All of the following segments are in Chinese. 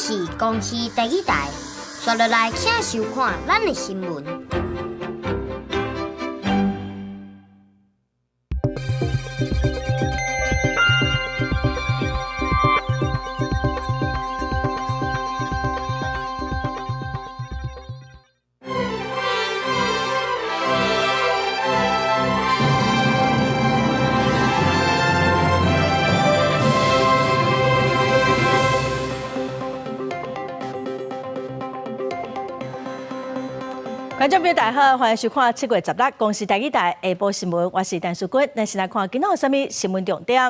是公视第一台，刷落来请收看咱的新闻。观众朋友大家好，欢迎收看7月16公视第一台下晡新闻，我是陈淑君。咱先来看今仔有啥物新闻重点。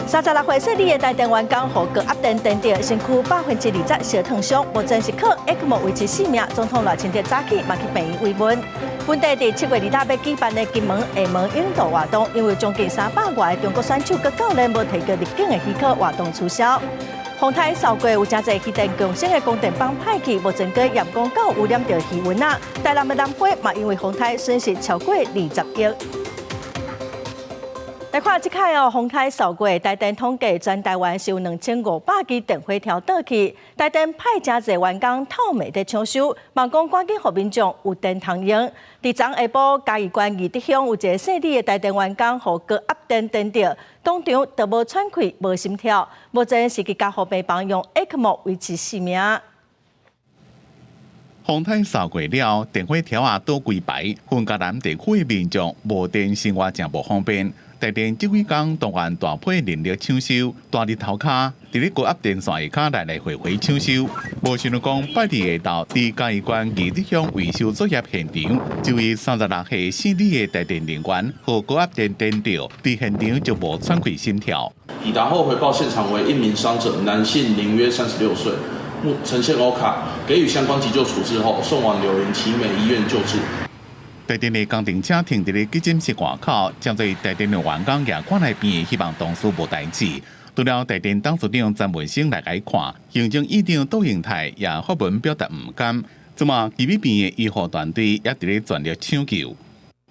36岁细里的台电员工和高压电电到身躯20%烧烫伤，目前是靠 ECMO 维持性命。总统赖清德早起嘛去病院慰问。本地伫7月2日要举办的金门厦门引渡活动，因为将近300外的中国选手佮教练无提交入境的许可，活动取消。洪台扫过有真侪气电共生的供电棒派去，目前佮验光到污染到气温啊。台南的南花嘛因为洪台损失超过20亿。来看即摆洪台扫过，台电统计全台湾是有2500支电火条倒去，台电派真侪员工透明在抢修，望讲赶紧互民众有电通用。伫昨下晡，嘉义县义德乡有一个细里的台电员工互高压电电到，当场都无喘气、无心跳，目前是去加护病房用 ECMO 维持生命。洪台扫过了，电火条倒规排，分家南地区的民众无电生活真无方便。台电这几天动员大批人力抢修，大日头卡伫咧高压电线下卡来回抢修。无想到讲8日下昼，伫嘉义县义德乡维修作业现场，一位36岁细里的台电人员和高压电电到，伫现场就无喘气心跳。抵达后回报现场为一名伤者，男性龄约36岁，呈现 O 卡，给予相关急救处置后，送往柳营奇美医院救治。台电的工程车停伫咧急诊室外口，将在台电的员工也看来边，希望同事无代志。除了台电董事长詹文生来看，行政院长杜英泰也发文表达唔甘。这么，吉米边的医护团队也伫咧全力抢救。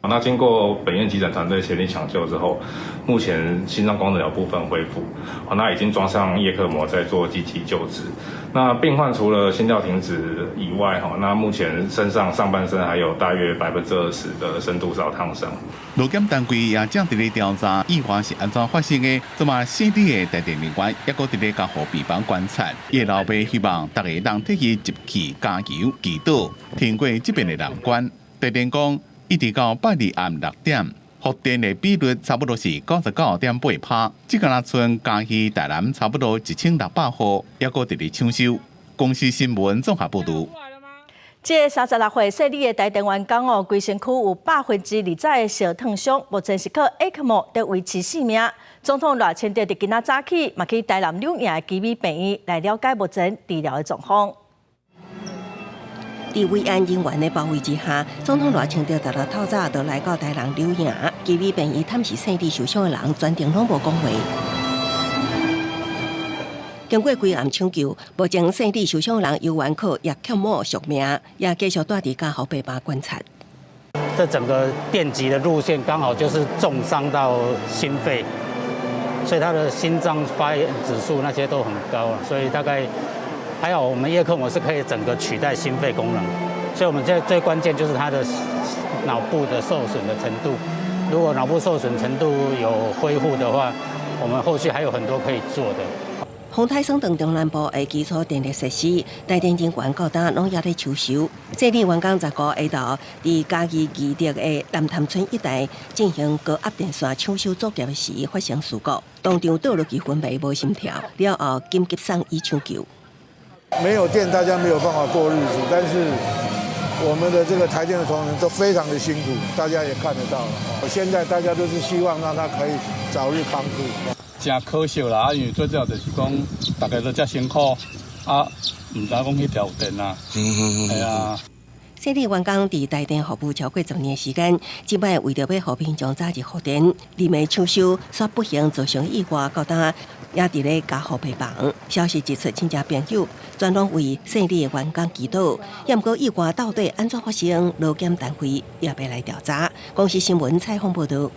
那经过本院急诊团队全力抢救之后，目前心脏功能有部分恢复，那已经装上叶克膜在做积极救治。那病患除了心跳停止以外，那目前身上上半身还有大约20%的深度烧烫伤。路检单位也正伫咧调查意外是安怎发生的，这么细里的台电人员也搁伫咧加护病房观察。叶老爸希望大家能替伊集气加油祈祷，挺过这边的难关。台电讲。一直到8日暗6点，复电的比率差不多是99.8%。这个村嘉义、台南差不多1600户，也搁伫咧抢修。公视新闻综合报道。这36岁细里的台电员工规身躯有20%的烧烫伤，目前是靠 ECMO 在维持性命。总统赖清德伫今仔早起，嘛去台南柳营的基美病院来了解目前治疗的状况。伫慰安人员的包围之下，总统赖清德逐日透早就来到台南柳营基美病院探视细里受伤的人，全程拢无讲话。经过规暗抢救，目前细里受伤的人由完可也欠莫续命，也继续住伫加护病房观察。这整个电击的路线刚好就是重伤到心肺，所以他的心脏发炎指数那些都很高了，所以大概。还有我们叶克膜是可以整个取代心肺功能，所以我们现在最关键就是它的脑部的受损的程度。如果脑部受损程度有恢复的话，我们后续还有很多可以做的。洪台省等中南部的基础电力设施，台电人员到今拢也在抢修。细里员工19下昼，伫嘉义义德的南潭村一带进行高压电线抢修作业时发生事故，当场倒落去昏迷无心跳，了后紧急送医抢救。没有电，大家没有办法过日子。但是我们的这个台电的同仁都非常的辛苦，大家也看得到了。现在大家都是希望让他可以早日康复。真可惜啦，因为最主要就是讲大家都遮辛苦，啊，唔知讲去调电啊。系啊。细里员工伫台电服务超过10年时间，即摆为着要和平将早日复电，里面抢修煞不幸造成意外，到今也伫咧加护病房。消息一出，亲戚朋友专拢为细里的员工祈祷。也毋过意外到底安怎发生，劳检单位也要来调查。公视新闻采访报道。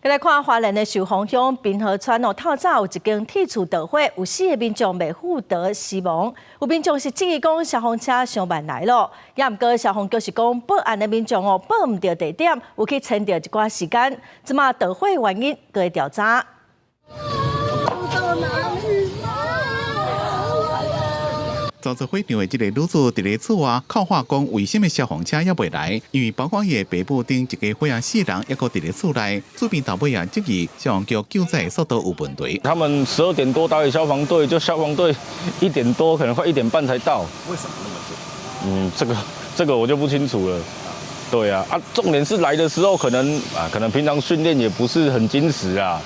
再来看花莲的寿丰乡滨河村透早有一间铁厝着火，有4个民众未负责死亡。有民众是质疑讲消防车上慢来咯，也毋过消防局是讲报案的民众报唔到地点，有去撑着一寡时间。即马着火原因搁会调查。遭着火场的这个女子伫咧厝外靠话讲，为什么消防车也未来？因为包括伊的爸母顶一家伙仔4人，抑个伫咧厝内，厝边头尾也质疑消防局救灾速度有问题。他们12点多打给消防队，就消防队1点多，可能快1点半才到。为什么那么久？这个我就不清楚了。对啊，重点是来的时候可能平常训练也不是很精实啊。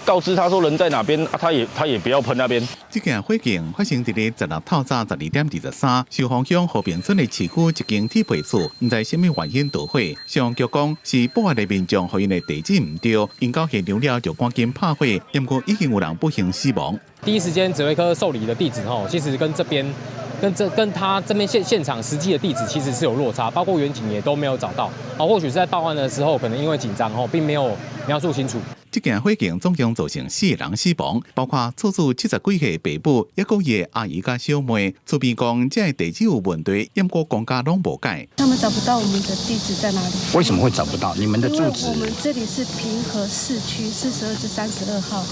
告知他说人在哪边，他也不要喷那边。这件火警发生伫咧16透早12点23，寿丰乡和平村的市区一间铁皮厝，唔知什么原因着火。消防局讲是报案的民众和因的地址唔对，因到现场了就赶紧拍火，不过已经有人不幸死亡。第一时间指挥科受理的地址其实跟这边。跟他这边现场实际的地址其实是有落差，包括远景也都没有找到。或许是在报案的时候，可能因为紧张并没有描述清楚。这件火警总共造成4个人死亡，包括厝主70几岁的爸母，一个伊的阿姨甲小妹。厝边讲这个地址有问题，不过公家拢无改。他们找不到我们的地址在哪里？为什么会找不到？你们的住址？因为我们这里是平和市区42至32号。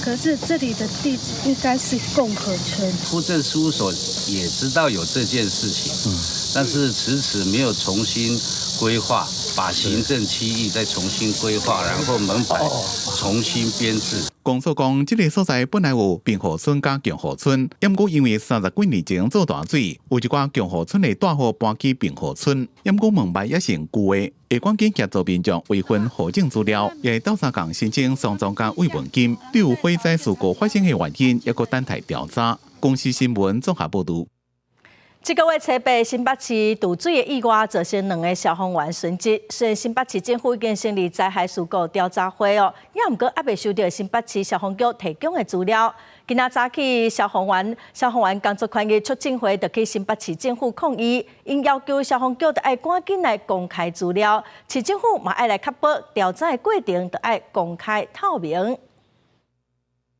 可是这里的地址应该是共和村。户政事务所也知道有这件事情，但是迟迟没有重新规划，把行政区域再重新规划，然后门牌重新编制。公所讲，这个所在本来有平和村加强和村，不过因为30几年前做大水，有一寡强和村的大户搬去平和村，不过门牌也是旧的。会赶紧协助民众维分户政资料，也斗相共申请双庄加慰问金。对于火灾事故发生的原因，也个等待调查。公司新闻综合报道。这个月初8，新北市堵水的意外造成2个消防员殉职。虽然新北市政府已经成立灾害事故调查会也毋过还未收到新北市消防局提供的资料。今仔早起，消防员工作权益促进会就去新北市政府抗议，因要求消防局就要赶紧来公开资料，市政府嘛要来确保调查的过程就要公开透明。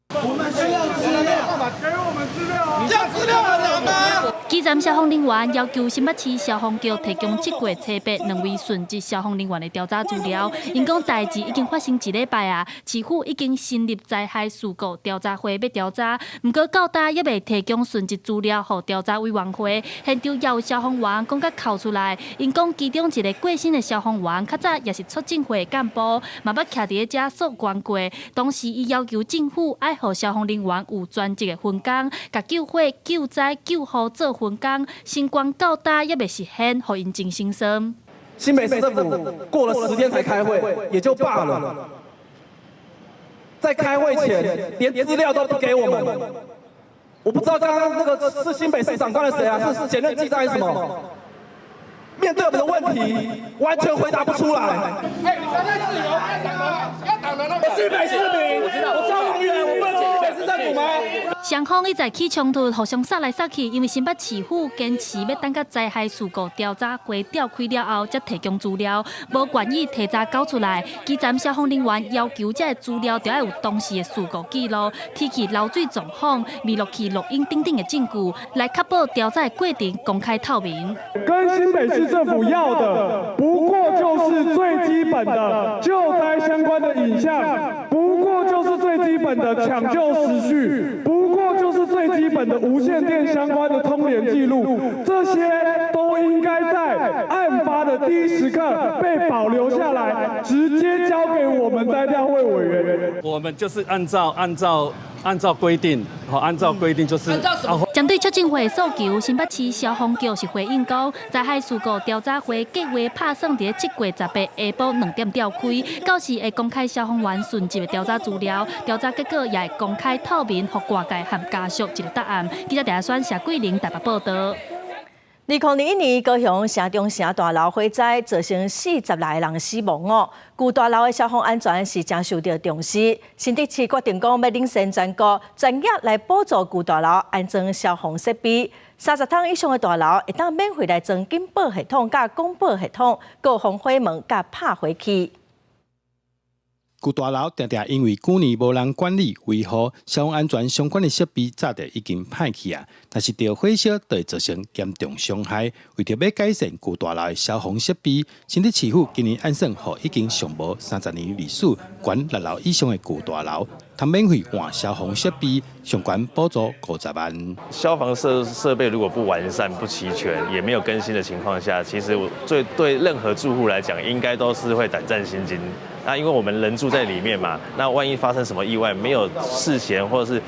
我们需要资料，爸爸给我们资料，要资料很难吗？基站消防人员要求新北市消防局提供7月初8 2位殉职消防人员的调查资料。因讲代志已经发生1礼拜啊，市府已经成立灾害事故调查会要调查，不过到大也未提供殉职资料给调查委员会。现场也有消防员讲甲哭出来，因讲其中一个过身的消防员，较早也是促进会干部，嘛捌徛伫遮做官过。当时伊要求政府爱互消防人员有专职的分工，甲救火、救灾、救护做分工，星光到大也未实现，互因真心酸。新北市政府过了10天才开会，也就罢了，在开会前连资料都不给我们。我不知道刚刚那个是新北市长官的谁啊？是前任记者还是什么？面对我们的问题，完全回答不出来。哎，你才在自由开党啊！要党的那个。我是北市民，我消防员，我不能新北市政府吗？双方一再起冲突，互相杀来杀去，因为新北市府坚持要等到灾害事故调查会召开了后，才提供资料，无愿意提早交出来。基站消防人员要求这个资料就要有当时的事故记录、天气漏水状况、微落去录音等等的证据，来确保调查的过程公开透明。跟新北市政府要的，不过就是最基本的救灾相关的影像，不过就是最基本的抢救时序，不过就是最基本的无线电相关的通联记录，这些都应该在案发的第一时刻被保留下来，直接交给我们灾调会委员。我们就是按照规定，按照规定就是。针对促进会诉求，新北市消防局是回应讲，灾害事故调查会计划拍算伫7月18下晡2点召开，到时会公开消防员殉职的调查资料，调查结果也会公开透明，给外界和家属一个答案。记者陈选谢桂玲台北报道。2021年，高雄城中城大楼火灾造成40来人死亡旧大楼的消防安全是真受到重视。新北市决定讲要领先全国，专业来补助旧大楼安装消防设备。30栋以上的大楼会当免费来装警报系统、甲广播系统、告防火门、甲拍火器。旧大楼常常因为旧年无人管理维护消防安全相关的设备，早就已经歹去啊。但是着火烧，就会造成严重伤害。为着要改善旧大楼的消防设备，新竹市府今年按算，予已经上无30年历史、管6楼以上的旧大楼，通免费换消防设备，相关补助50万。消防设备如果不完善、不齐全，也没有更新的情况下，其实对任何住户来讲，应该都是会胆战心惊。那因为我们人住在里面嘛，那万一发生什么意外，没有事前或者是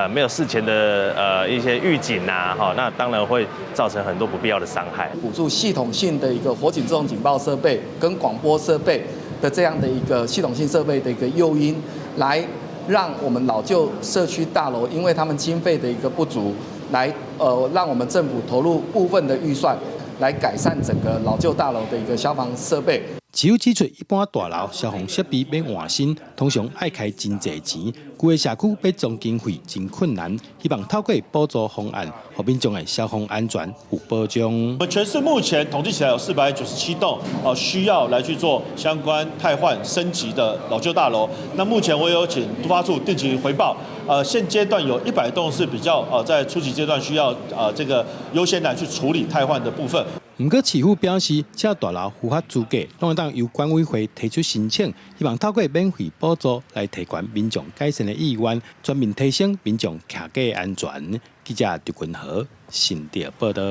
没有事前的一些预警啊，那当然会造成很多不必要的伤害。补助系统性的一个火警自动警报设备跟广播设备的这样的一个系统性设备的一个诱因，来让我们老旧社区大楼，因为他们经费的一个不足，来让我们政府投入部分的预算，来改善整个老旧大楼的一个消防设备。只有指出，一般大楼消防设备要换新，通常爱开真侪钱，规个社区要总经费真困难。希望透过补助方案，让民众的消防安全有保障。我们全市目前统计起来有497栋需要来去做相关汰换升级的老旧大楼。那目前我有请都发处定期回报，现阶段有100栋是比较在初级阶段需要这个优先来去处理汰换的部分。不过，市府表示，这大楼符合资格，拢会当由管委会提出申请，希望透过免费补助来提高民众改善的意愿，全面提升民众骑驾安全。记者狄君豪，新竹报道。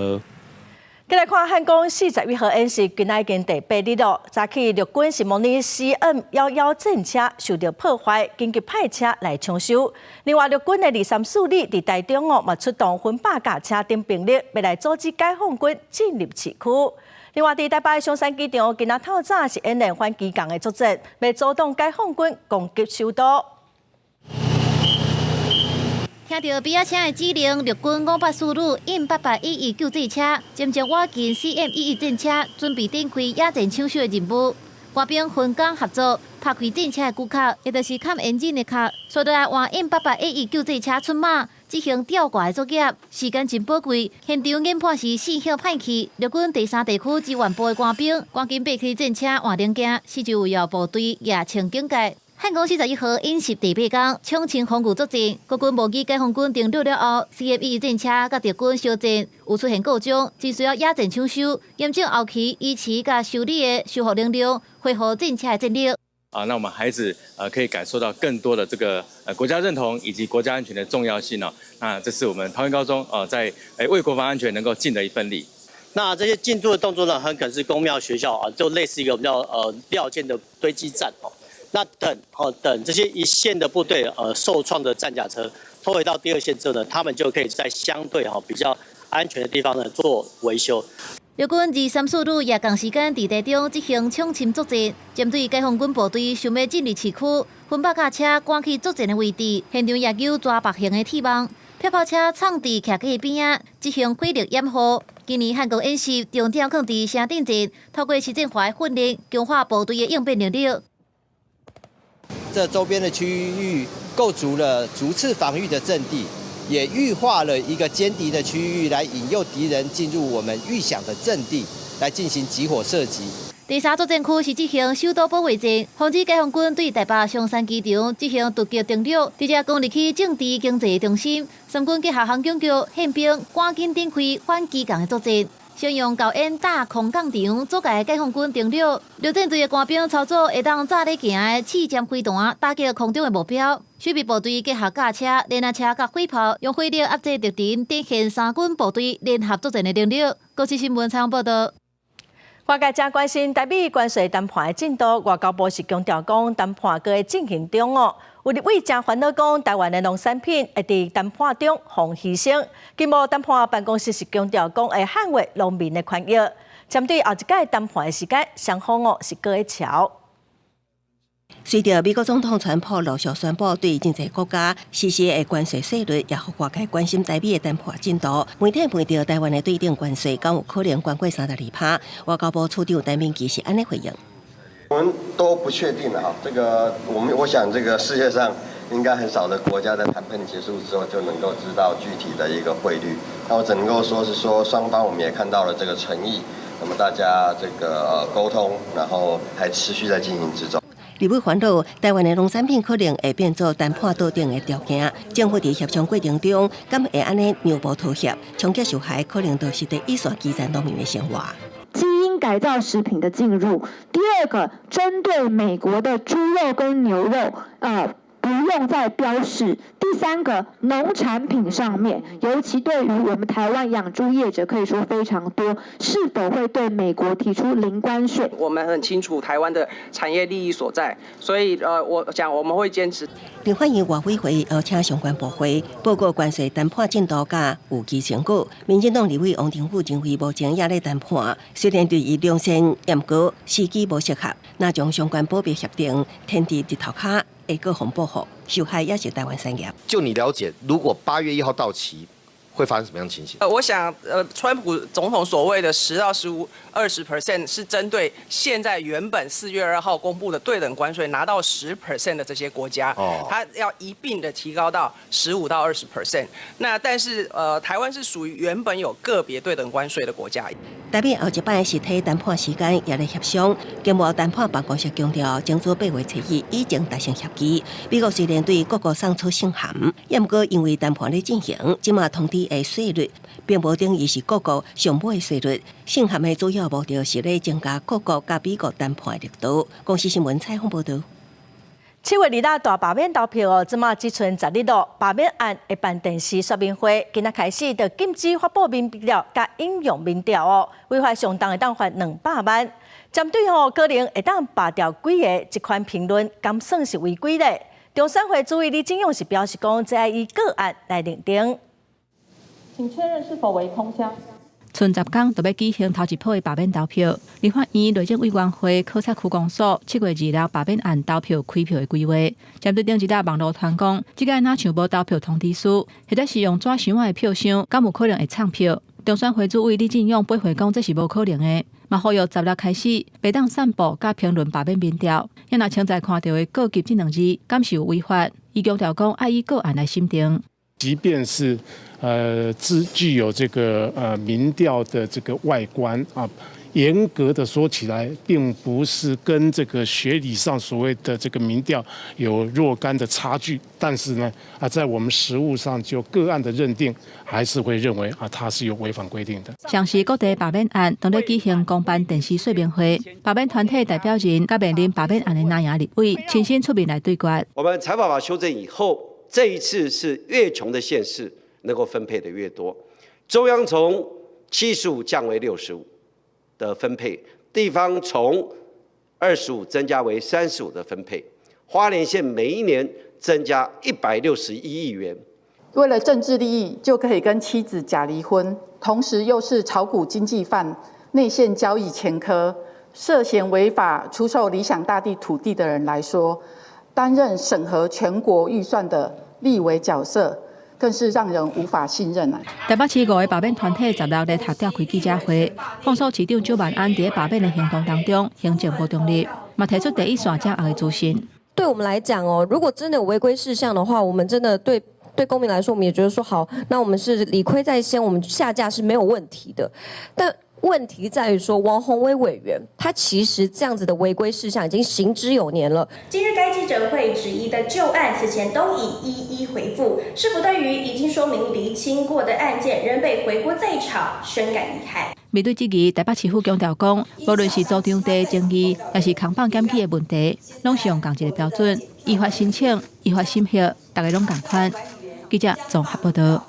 再来看汉光41号演习，今仔已经第8日了。早起陆军是模拟 CM11战车受到破坏，紧急派车来抢修。另外，陆军的234旅伫台中嘛出动分8架车顶兵力，要来阻止解放军进入市区。另外，伫台北松山机场，今仔透早是演练反机港的作战，要阻挡解放军攻击首都。听到比亚车的指令，陆军584旅引811救济车渐渐挖进 CM11战车，准备展开野战抢修的任务。官兵分工合作，拍开战车的骨壳，也就是砍引擎的壳，随来换引811救济车出马，执行吊挂的作业。时间真宝贵，现场研判是4响歹去。陆军第3地区支援部的官兵赶紧爬起战车换零件，四周围绕部队也清警戒。汉光41号演习第8天，抢清防御作战，国军无记解放军登陆了后 ，CM11战车甲敌军相战，有出现故障，只需要野战抢修，验证后期医持甲修理的修复能力，恢复战车的战力。那我们孩子可以感受到更多的这个国家认同以及国家安全的重要性哦。那这是我们桃园高中在为国防安全能够尽的一份力。那这些进驻的动作呢，很可能是公庙学校就类似一个我们叫料件的堆积站哦。那等这些一线的部队受创的战甲车拖回到第2线之后呢，他们就可以在相对比较安全的地方呢做维修。陆军234旅夜间时间伫台中执行抢侵作战，针对解放军部队想要进入市区，分8架车赶去作战的位置，现场也有抓白型的铁网，漂炮车藏伫徛街边仔，执行火力掩护。今年汉光演习重点放伫城顶战，透过实战化的训练，强化部队的应变能力。这周边的区域构筑了逐次防御的阵地，也预化了一个歼敌的区域，来引诱敌人进入我们预想的阵地，来进行集火射击。第3作战区是执行首都保卫战，防止解放军对台北松山机场执行突击登陆，直接攻入去政治经济中心。三军结合航警局、宪兵，赶紧展开反机港的作战。先用高烟打空港场阻碍解放军登陆，陆战队的官兵操作会当早咧行的刺尖飞弹，打击空中的目标。守备部队结合架车、连车甲火炮，用火力压制敌人，展现三军部队联合作战的能力。国际新闻采访报道。外界正关心台美关税谈判的进度，外交部是强调讲谈判阁会进行中哦。有立委正烦恼讲台湾的农产品会伫谈判中互牺牲，经贸谈判办公室是强调讲会捍卫农民的权益。针对后一届谈判的时间，双方哦是阁会瞧。随着美国总统川普陆续宣布对真侪国家实施的关税税率，也互外界关心台美的谈判进度。媒体问到台湾的对顶关税敢有可能关过32%，外交部处长陈明基是安尼回应。我们都不确定啊，这个我想这个世界上应该很少的国家在谈判结束之后就能够知道具体的一个汇率。那我只能够说是说双方我们也看到了这个诚意，那么大家这个沟通，然后还持续在进行之中。立委烦恼，台湾的农产品可能会变作谈判倒定的条件，政府伫协商过程中，敢会安尼让步妥协，冲击受害可能都是第一线基层农民的生活。基因改造食品的进入，第二个，针对美国的猪肉跟牛肉，不用再标示。第三个，农产品上面，尤其对于我们台湾养猪业者，可以说非常多，是否会对美国提出零关税？我们很清楚台湾的产业利益所在，所以我想我们会坚持。立法院外委会邀请相关部会报告关税谈判进度甲有期成果。民进党立委王定宇认为，目前也咧谈判，虽然对伊量身严格，时机无适合，那将相关保密协定添伫日头卡。会个红保护，受害也是台湾产业。就你了解，如果8月1号到期，会发生什么样的情形？我想，川普总统所谓的10到15、20% 是针对现在原本4月2号公布的对等关税拿到10% 的这些国家，他要一并的提高到15到20%。那但是台湾是属于原本有个别对等关税的国家。台面后一摆实体谈判时间也来协商，经贸谈判办公室强调，争取8月7日已经达成协议。美国虽然对各国送出信函，也不过因为谈判咧进行，今嘛通知的税率，并无等于是各国上尾的税率。信函的主要目的是咧增加各国甲美国谈判的力度。公司新闻采访报道。7月2日大罢免投票哦，即马只剩10日咯。罢免案会办电视说明会，今仔开始就禁止发布民调甲引用民调哦，违法上当会当罚200万。针对可能会当罢掉几个这款评论，敢算是违规咧？中选会主委李进勇是表示讲，这要以个案来认定。请确认是否为空箱。剩10天就要举行头一波的罢免投票。立法院内政委员会考察区公所7月2日罢免案投票开票的规划，针对顶一则网络传讲，即个哪像无投票通知书，或者是用纸箱仔的票箱，敢有可能会唱票？中选会主委李进勇回回讲，这是无可能的。嘛呼吁10日开始，袂当散布甲评论罢免民调，也若清在看到的过急这2字，敢是有违法？伊强调讲，爱以个案来审定。即便是具有这个民调的这个外观啊，严格的说起来，并不是跟这个学理上所谓的这个民调有若干的差距。但是呢，在我们实务上就个案的认定，还是会认为它是有违反规定的。像是各地罢免案，当咧举行公办电视说明会，罢免团体代表人甲面临罢免案的那样立委亲身出面来对决。我们财法法修正以后，这一次是越穷的县市能够分配的越多，中央从75降为65的分配，地方从25增加为35的分配，花莲县每一年增加161亿元。为了政治利益，就可以跟妻子假离婚，同时又是炒股经济犯、内线交易前科、涉嫌违法出售理想大地土地的人来说，担任审核全国预算的立委角色，更是让人无法信任啊！台北市5个罢免团体16日下调开记者会，控诉市长周万安在罢免的行动当中行政不中立，嘛提出第一线正的资讯。对我们来讲哦，如果真的有违规事项的话，我们真的对公民来说，我们也觉得说好，那我们是理亏在先，我们下架是没有问题的。但问题在于说，王宏威委员他其实这样子的违规事项已经行之有年了。今日该记者会质疑的旧案，此前都已一一回复，是否对于已经说明厘清过的案件仍被回锅再炒，深感遗憾。面对质疑，台北市府强调讲，无论是租场地争议，还是空房检举的问题，拢是用同一个标准，依法申请、依法审核，大家拢同款。记者综合报道。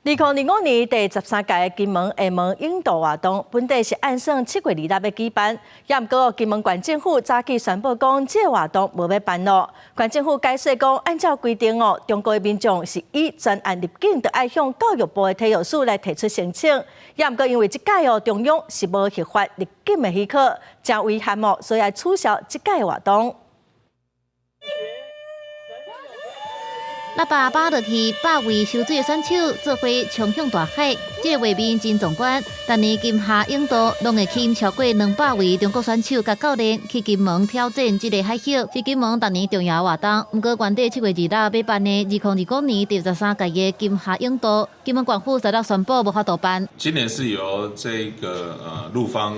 2025年第13届金门厦门引导活动，本地是按算7月2日要举办，也毋过金门县政府早起宣布讲，这个活动无要办咯。县政府解释讲，按照规定哦，中国的民众是以专案入境，就要向教育部的体育署来提出申请。也毋过因为这届哦，中央是无核发入境的许可，真遗憾哦，所以要取消这届活动。腊八摆落去，100位收水的选手做伙冲向大海，这个画面真壮观。但年金夏引导拢会吸引超过200位中国选手甲教练去金门挑战这个海口，是金门当年重要活动。不过，原底7月2日要办的2025年第13届的金夏引导，金门县府16宣布无法度办。今年是由这个陆方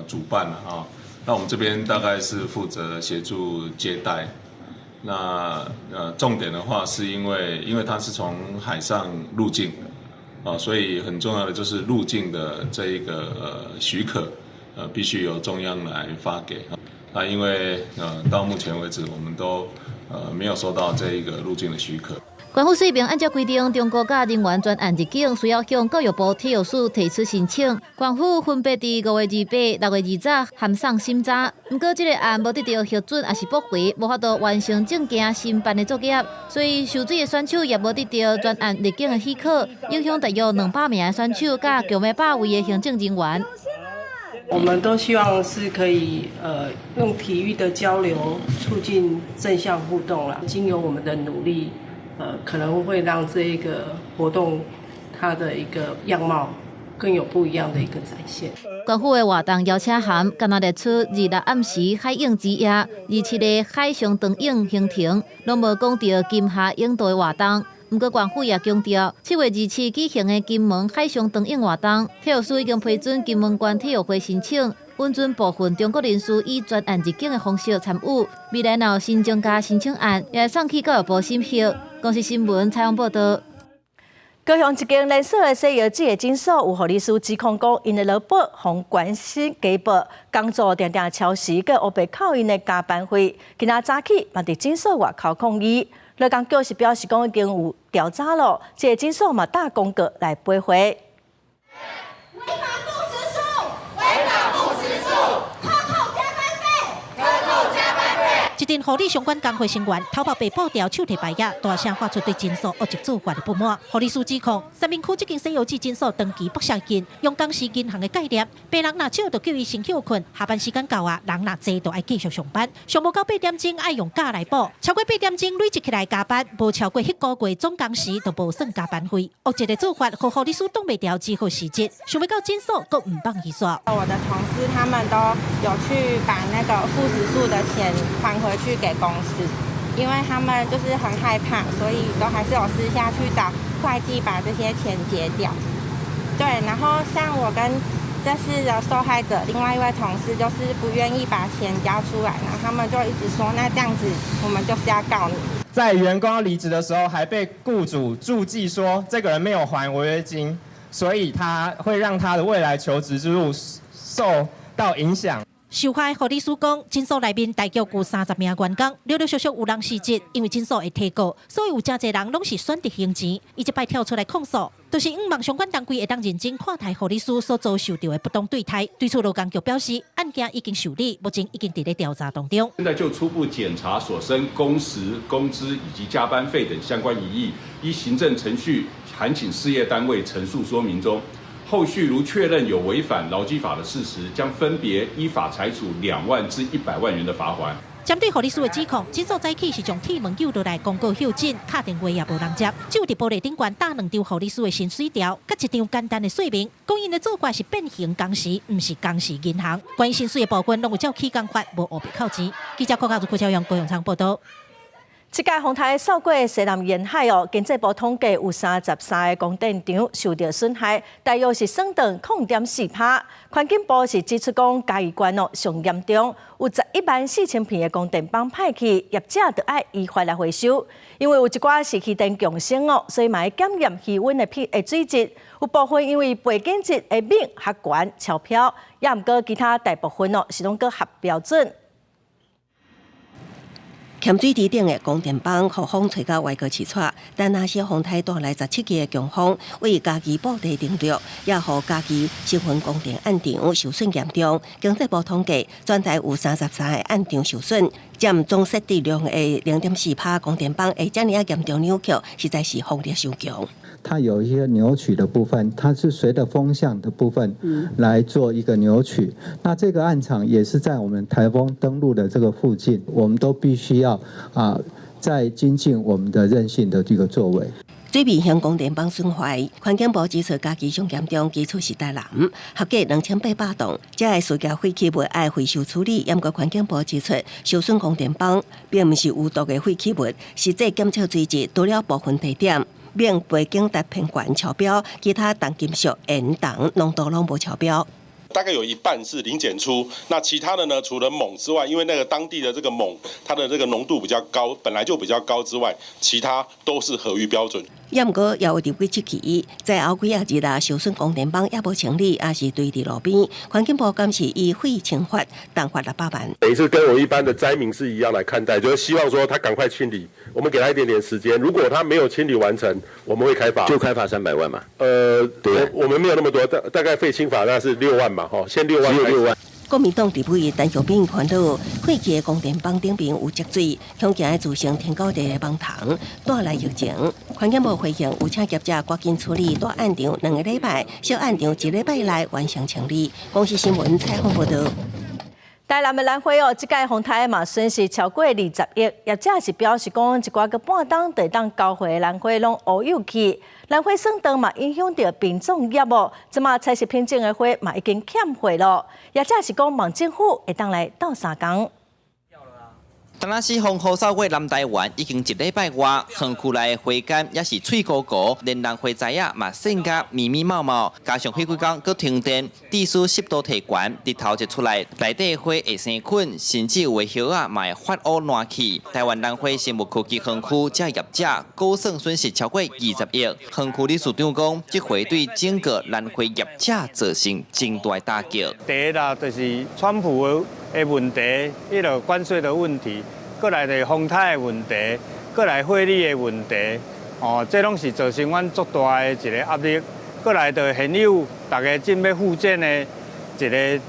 主办的哈。那我们这边大概是负责协助接待。那重点的话，是因为它是从海上入境的，所以很重要的就是入境的这一个许可，必须由中央来发给。那因为到目前为止，我们都没有收到这一个入境的许可。官府水平按照规定，中国甲人员专案入境需要向教育部体育署提出申请。官府分别伫5月28、6月20函送审查。不过，这个案无得到核准，也是驳回，无法度完成证件申办的作业，所以受罪的选手也无得到专案入境的许可，影响大约200名的选手甲900位的行政人员。我们都希望是可以用体育的交流促进正向互动啦，经由我们的努力。可能会让这一个活动它的一个样貌更有不一样的一个展现。官府的活动邀请函敢若列出26暗时海泳之夜，27个海上长泳行程，拢无讲到金夏泳道的活动。不过，官府也强调，7月27举行的金门海上长泳活动，体育署已经批准金门县体育会申请。允准部分中国人士以专案入境的方式参与，未来若有新增加申请案，也会送去教育部审核。公司新闻采访报道。高雄一间连锁的西药剂的诊所有护理师指控讲，因的劳保和关系家暴，工作常常超时，佮黑白扣因的加班费。今仔早起嘛伫诊所外口抗议，劳工局是表示讲已经有调查了，这个诊所嘛打公告来赔回。一阵护理相关工会成员头发被爆掉，手提牌仔，大声发出对诊所恶职做法的不满。护理师指控，三明区这间西药剂诊所长期不上进，用工时银行的概念，病人若少就叫伊先休困，下班时间到啊，人若坐就要继续上班，上无到8点钟爱用假来补，超过8点钟累积起来加班，无超过迄个月总工时就无算加班费。恶职的做法，和护理师挡袂掉，只好辞职。想要到诊所，佫唔放伊煞。我的同事他们都有去把那个副食宿的钱还回去给公司，因为他们就是很害怕，所以都还是有私下去找会计把这些钱结掉。对，然后像我跟这次的受害者另外一位同事，就是不愿意把钱交出来，然后他们就一直说，那这样子我们就是要告你。在员工要离职的时候，还被雇主注记说这个人没有还违约金，所以他会让他的未来求职之路受到影响。受害护理师讲，诊所内面大约有30名员工，陆陆续续有人辞职，因为诊所会提告，所以有真侪人拢是选择行钱。伊一摆跳出来控诉，就是希望相关单位会当认真看待护理师所遭受到的不当对待。对此，劳工局表示，案件已经受理，目前已经在调查当中。现在就初步检查所生工时、工资以及加班费等相关疑义，依行政程序函请事业单位陈述说明中。后续如确认有违反劳基法的事实，将分别依法裁处2万至100万元的罚款。针对护理师的指控，诊所早起是将铁门救落来，公告休诊，打电话也无人接，只有伫玻璃顶悬打2张护理师的薪水条，甲1张简单的说明，讲因的做法是变形工时，唔是工时银行。关于薪水的部分，拢有照起工法，无黑白扣钱。记者柯嘉如、柯昭阳、高雄场报道。这届风台扫过西南沿海经济部统计有33个供电场受到损害，大约是算长0.4%。环境部是指出讲，嘉义县上严重，有114000片的供电棒歹去，业者就要依法来回收。因为有一寡是气电强生所以嘛要检验气温的水质。有部分因为背景质的敏较悬超标，也毋过其他大部分是拢个合标准。欠水池顶的供电棒，互风吹到外国去窜，但那些风台带来17级的强风，为家己布地定着，也互家己新份供电案场受损严重。经济部统计，全台有33个案场受损，占总设置量的0.4%。供电棒会这么严重扭曲，实在是风力伤强。它有一些扭曲的部分，它是随着风向的部分来做一个扭曲。那这个案场也是在我们台风登陆的这个附近，我们都必须要再精进我们的韧性的这个作为。水面向供电棒损坏，环境部指出，家己上严重基础是台南，合计2800栋，这个事件废弃物爱回收处理。不过环境部指出，受损供电棒并不是有毒的废弃物，实际检测水质除了部分地点。并背景值偏悬超标，其他重金属、盐、铜浓度拢无超标。大概有一半是零检出，那其他的呢，除了锰之外，因为那个当地的这个锰，它的这个浓度比较高，本来就比较高之外，其他都是合于标准。也毋过，也有入几期，在后几日啊，受损供电棒也无清理，也是堆伫路边。环境部监视以废清罚，单罚600万。等于是跟我一般的灾民是一样来看待，就是希望说他赶快清理，我们给他一点点时间。如果他没有清理完成，我们会开罚，就开罚300万嘛。对，我们没有那么多，大概废清罚那是6万嘛，哈，先6万，只有6万。国民党立委陈小扁烦恼，废弃的供电棒顶边有积水，恐惊会造成天高地的网塘，带来疫情。环境部回应有请业者赶紧处理大案场2个礼拜，小案场1礼拜内完成清理。公视新闻采访报道。台南的兰花这届风台嘛损失超过20亿，业者是表示讲，一寡个半当地当交回的兰花拢乌有去，兰花算长嘛影响到品种业务，即马采食品种的花嘛已经欠货了，业者是讲望政府会当来斗3工。当那是风雨扫过南台湾已经1礼拜外，园区内的花干也是脆糊糊，连兰花材啊嘛性格密密茂茂，加上几工佮停电，地势湿度提悬，日头一出来，内底的花会生菌，甚至有的叶啊嘛会发乌烂去。台湾兰花生物科技园区这业者估算损失超过20亿，园区理事长讲，这回对整个兰花业者造成真大打击。第一啦，就是川普的问题，迄个关税的问题。过来的风台的问题，过来汇率的问题，这拢是造成阮足大的一个压力。过来的现有大家正要复建的一个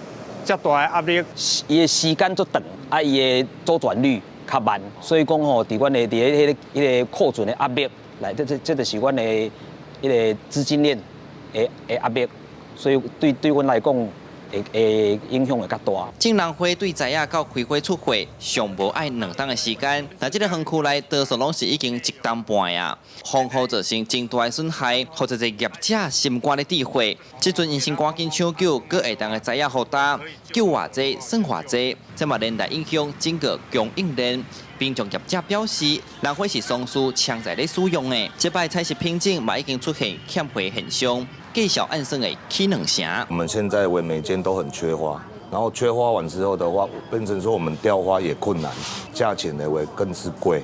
较大的压力。伊的时间足长，伊的周转率较慢，所以讲伫阮的迄个库存的压力来，这就是阮的迄个资金链的压力，所以对阮来讲。会影响会较大。种兰花对材啊到开花出货，上无爱2冬的时间。但这个园区内多数拢是已经1冬半啊，风雨造成真大的损害，或者是业者心肝的智慧。这阵因先赶紧抢救，佮会当的材啊好打，救偌济算偌济，这嘛连带影响整个供应链。并从业者表示，兰花是松树强在咧使用的，这摆采食品种嘛已经出现欠货现象。计小按算的起2成。我们现在为每间都很缺花，然后缺花完之后的话，变成说我们雕花也困难，价钱呢会更是贵，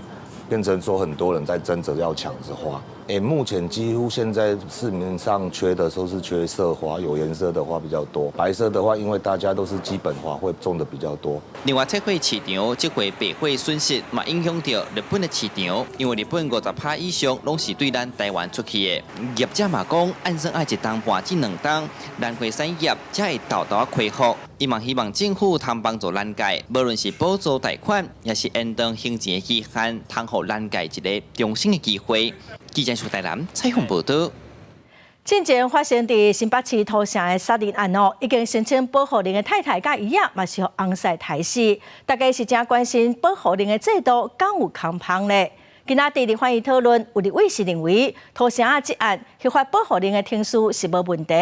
变成说很多人在争着要抢着花。目前几乎现在市面上缺的都是缺色花，有颜色的花比较多。白色的话，因为大家都是基本花，会种的比较多。另外，菜花市场这回白花损失嘛影响到日本的市场，因为日本50%以上拢是对咱台湾出去的。业者嘛讲，按算爱1冬半至2冬，兰花产业才会豆豆恢复。伊嘛希望政府通帮助咱界，无论是补助贷款，也是延长行政的期限，通互咱界一个重新的机会。记者苏台南采访报道。之前发生伫新北市土城的杀人案已经申请保护令的太太甲伊仔嘛是互红晒抬死，大家是真关心保护令的制度敢有空芳呢？今仔日欢迎讨论，有立委是认为土城这案合法保护令的听书是无问题，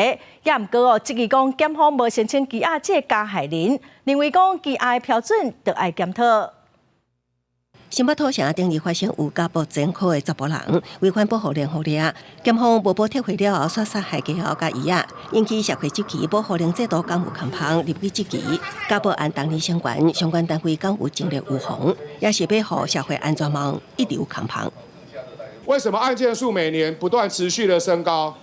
也毋过质疑讲检方无申请羁押这加害人，认为讲羁押的标准就要检讨。新北土城顶日发生有家暴前科的查甫人违反保护令互掠，检方无保撤回了后，杀害家后甲伊仔，引起社会质疑保护令制度敢有空芳，立即质疑家暴案当年相关单位敢有尽力预防，也是要互社会安全网一直有空芳。为什么案件数每年不断持续的升高？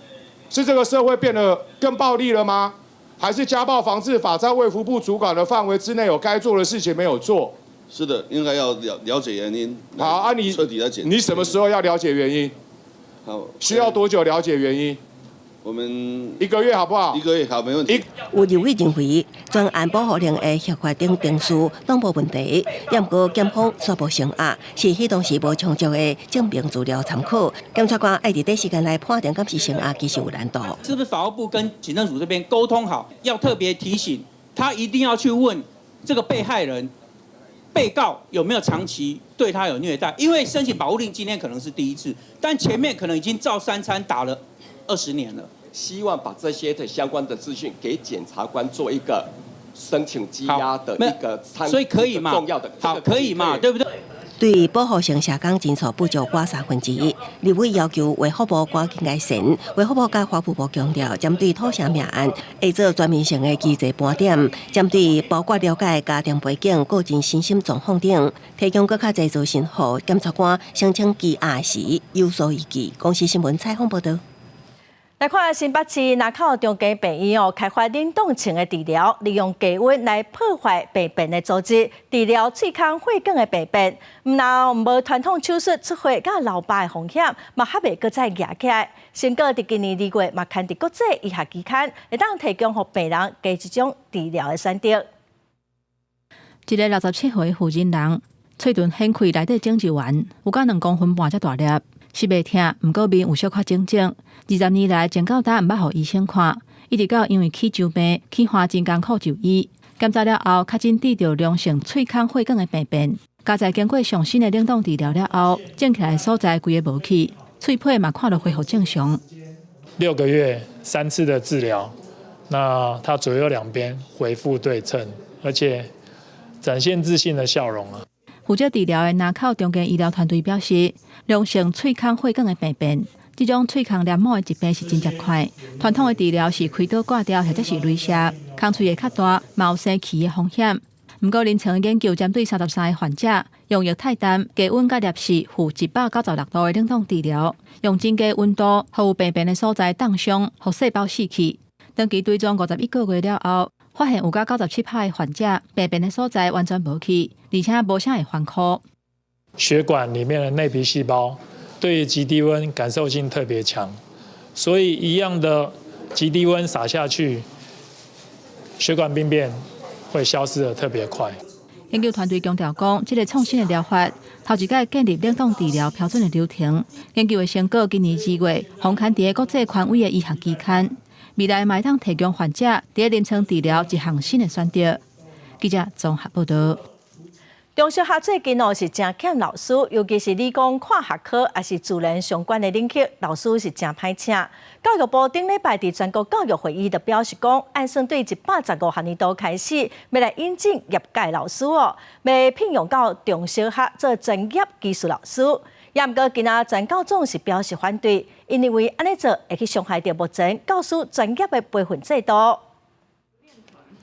是这个社会变得更暴力了吗？还是家暴防治法在卫福部主管的范围之内有该做的事情没有做？是的，应该要了解原因。好啊，你彻底来检。你什么时候要了解原因？好，需要多久了解原因？我们1个月好不好？1个月好，没问题。有立委认为，专案保护令的合法定定数拢无问题，也毋过检方宣布成案，是迄当时无充足的证明资料参考。检察官爱伫短时间内判定敢是成案，其实有难度。是不是法务部跟警政署这边沟通好，要特别提醒他一定要去问这个被害人。被告有没有长期对他有虐待？因为申请保护令今天可能是第一次，但前面可能已经照3餐打了20年了。希望把这些的相关的资讯给检察官做一个申请羁押的一个参，所以可以嘛？重要的好，可以嘛？对不对？对保护性社工诊所不足寡1/3，立委要求卫福部赶紧改善。卫福部甲发布部强调，针对土城命案，会做全面性的机制盘点，针对包括了解家庭背景、个人身心状况等，提供更较侪资讯，予检察官申请羁押时有所依据。公视新闻采访报道。来看新北市南口中间病院开发冷冻层的治疗，利用低温来破坏病变的组织，治疗喙腔血管的病变。若无传统手术出血甲留疤的风险，嘛还袂搁再压起来。先过伫今年2月，嘛刊伫国际医学期刊，会当提供予病人加一种治疗的选择。一个67岁妇人人，喙唇掀开内底肿瘤丸，有甲2公分半才大粒，是袂痛，毋过面有小可肿肿。20年来，前到呾毋捌互医生看，一直到因为起周病、起花真艰苦就医。检查了后，确诊治着良性喙腔血管的病变。加在经过上新的冷冻治疗了后，肿起来所在规个无去，喙皮嘛看到恢复正常。6个月3次的治疗，那它左右两边恢复对称，而且展现自信的笑容啊。负责治疗的南口中间医疗团队表示，良性喙腔血管的病变。这种喙腔黏膜的疾病是真正快，传统的治疗是开刀挂掉或者是镭射，空喙会较大，嘛有生气的风险。不过临床研究针对33个患者，用液态氮、低温甲摄氏负196度的冷冻治疗，用真低温度，予有病变的所在冻伤，予细胞死去。长期追踪51个月了后，发现有甲97%的患者病变的所在完全无去，而且无啥会反复。血管里面的内皮细胞对于极低温感受性特别强，所以一样的极低温撒下去，血管病变会消失得特别快。研究团队强调讲，这个创新的疗法头一届建立冷冻治疗标准的流程。研究的成果今年2月封刊伫国际权威的医学期刊，未来嘛会当提供患者伫临床治疗一项新的选择。记者综合报道。中小学最近是真欠老师，尤其是理工跨学科也是自然相关的领域，老师是真歹请。教育部顶礼拜伫全国教育会议就表示讲，按算对115学年度开始，要来引进业界老师要聘用到中小学做专业技术老师。也毋过，今仔全教总是表示反对，因为安尼做会去伤害到目前教师专业的培训制度。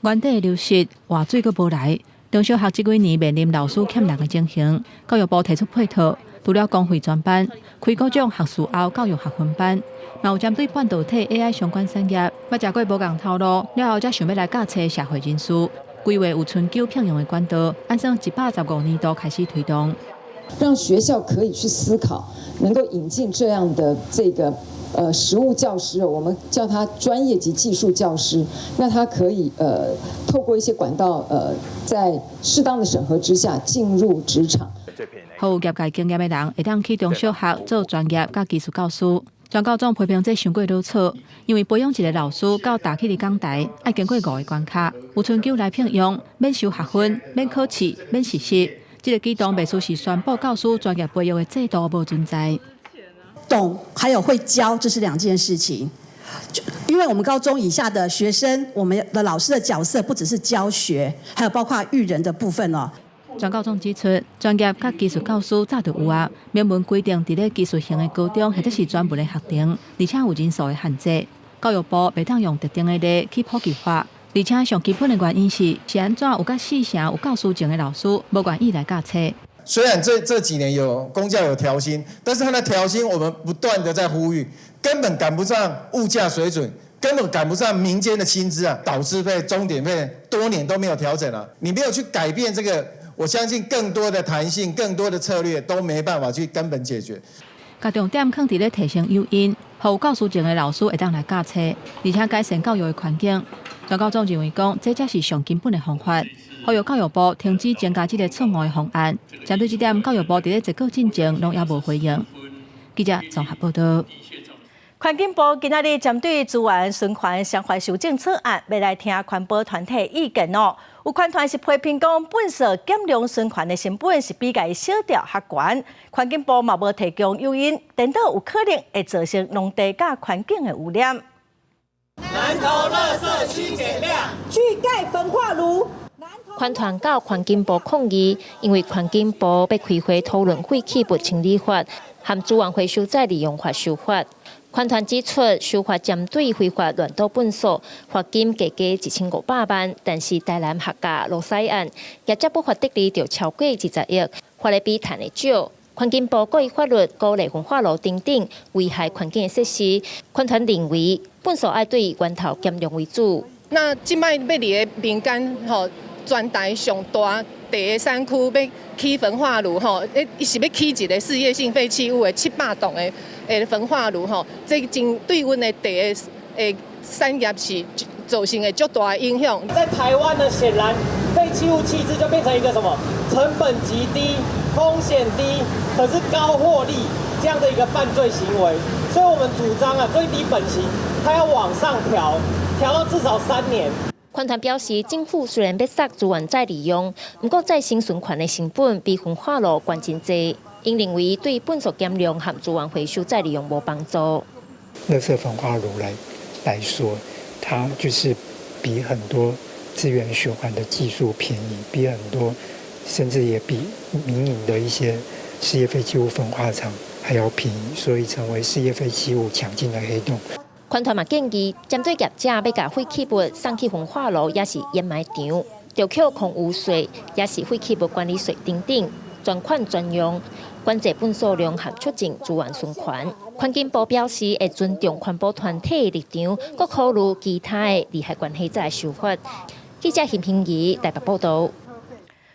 原地流失，话水阁无来。中小学这几年面临老师欠人的情形，教育部提出配套，除了公费专班，开各种学士后教育学分班，嘛有针对半导体 AI 相关产业，捌食过无共透露，了后才想要来教册社会人士。规划有春秋聘用的管道，按算115年度开始推动，让学校可以去思考，能够引进这样的这个。实务教师，我们叫他专业及技术教师，那他可以透过一些管道在适当的审核之下进入职场。有业界经验的人会当去中小学做专业甲技术教师。全教总批评这伤过潦草，因为培养一个老师到大起的讲台，要经过5个关卡，有春秋来聘用，免收学分，免考试，免实习。这个举动未输是宣布教师专业培育的制度无存在。懂还有会教，这是2件事情。因为我们高中以下的学生，我们的老师的角色不只是教学，还有包括育人的部分哦。全教总指出，专业甲技术教师早就有啊，明文规定伫咧技术型的高中或者是专门的学程，而且有人数的限制。教育部袂当用特定的例去普及化，而且上基本的原因是安怎有甲4成有教师证的老师无愿意来教册。虽然这几年公教有调薪，但是它的调薪我们不断的在呼吁，根本赶不上物价水准，根本赶不上民间的薪资啊，导致费、钟点费多年都没有调整啊。你没有去改变这个，我相信更多的弹性、更多的策略都没办法去根本解决。甲重点放伫咧提升诱因，予教师证的老师会当来教册，而且改善教育的环境。全教总认为讲，这才是上根本的方法。呼吁教育部停止增加这个错误的方案。针对这点，教育部伫咧一个进程拢也无回应。记者综合报道。环境部今仔日针对资源循环相关修正草案，要来听环保团体意见哦。有环团是批评讲，本色减量循环的成本是比较小调较悬，环境部嘛无提供诱因，等到有可能会造成农地甲环境的污染。南投垃圾区减量，去盖焚化炉。环团到环境部抗议，因为环境部要开会讨论废弃物清理法和资源回收再利用法修法。环团指出，修法针对非法乱倒粪扫，罚金加1500万，但是台南客家罗西案业者不法得利就超过20亿，罚的比赚的少。环境部各以法律鼓励焚化炉等等危害环境的设施，环团认为粪扫要对源头减量为主。那即摆要伫个民间全台上大第一山区要起焚化炉伊是要起一个事业性废弃物的700栋的焚化炉这真对阮的第一产业是造成的巨大的影响。在台湾呢，显然废弃物弃置就变成一个什么成本极低、风险低，可是高获利这样的一个犯罪行为。所以我们主张最低本刑它要往上调到至少3年。环团表示，政府虽然要削资源再利用，不过再生循环的成本比焚化炉高真多，因认为对粪扫减量和资源回收再利用无帮助。垃圾焚化炉来说，它就是比很多资源循环的技术便宜，比很多甚至也比民营的一些事业废弃物焚化厂还要便宜，所以成为事业废弃物抢进的黑洞。环团嘛建议，针对业者要把废弃物送去焚化炉，也是掩埋场，就扣空污税，也是废弃物管理税等等，专款专用，管制粪扫量和促进资源循环。环境部表示会尊重环保团体的立场，搁考虑其他的利害关系者的想法。记者邢平仪台北报道。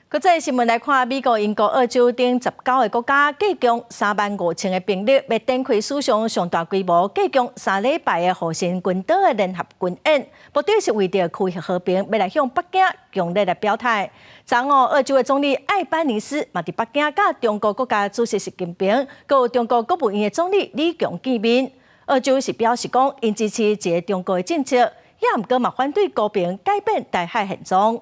国际新闻来看，美国、英国、澳洲等19个国家计共35000个兵力，要展开史上上大规模、计共3礼拜的护城群岛的联合军演，目的是为着区域和平，要来向北京强烈的表态。昨午，澳洲的总理艾班尼斯嘛伫北京甲中国国家主席习近平，佮有中国国务院的总理李强见面。澳洲是表示讲，因支持一个中国的政策，也毋过嘛反对和平改变台海现状。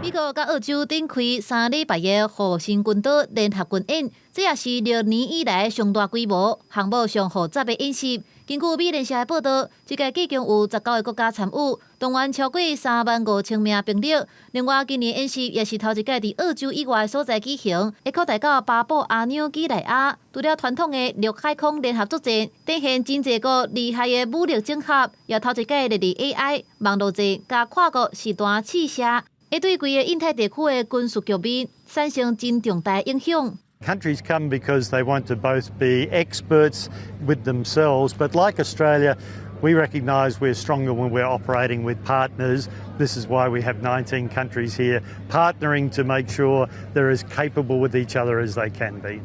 美国甲澳洲展开3礼拜的护城群岛联合军演，这也是6年以来上大规模、项目上复杂的演习。根据美联社的报道，这届计共有19个国家参与，动员超过35000名兵力。另外，今年演习也是头一届伫澳洲以外的所在举行，会扩大到巴布亚纽几内亚。除了传统的陆海空联合作战，展现真侪个厉害的武力整合，也头一届利用 AI、网络战加跨国实弹试射。会对规个印太地区的军事局面产生真重大影响。Countries come because they want to both be experts with themselves, but like Australia, we recognise we're stronger when we're operating with partners. This is why we have 19 countries here partnering to make sure they're as capable with each other as they can be.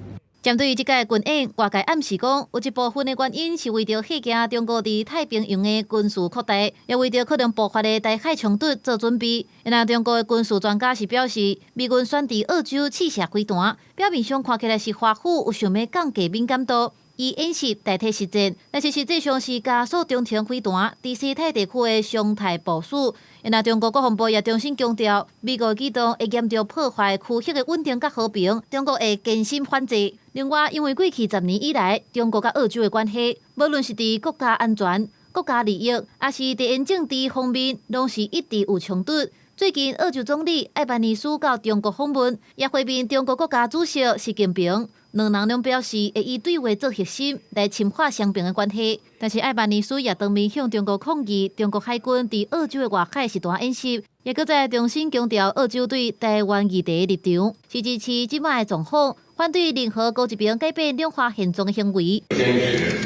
针对这届军演，外界暗示讲，有一部分的原因是为着吓惊中国伫太平洋的军事扩大，也为着可能爆发的台海冲突做准备。那中国的军事专家是表示，美军选伫澳洲试射飞弹，表面上看起来是华府有想要降低敏感度，以演习代替实战，但是实际上是加速中程飞弹伫西太地区的常态部署。那中国国防部也重新强调，美国举动会严重破坏区域的稳定甲和平，中国会坚心反制。另外，因为过去10年以来，中国甲澳洲的关系，无论是伫国家安全、国家利益，还是地缘政治方面，拢是一直有冲突。最近，澳洲总理艾班尼斯到中国访问，也会面中国国家主席习近平，两人拢表示会以对话做核心来深化双边的关系。但是艾班尼斯也当面向中国抗议，中国海军伫澳洲的外海实弹演习，也搁再重新强调澳洲对台湾议题的立场，是支持即摆的状况，反对任何高一边改变两化现状的行为。坚持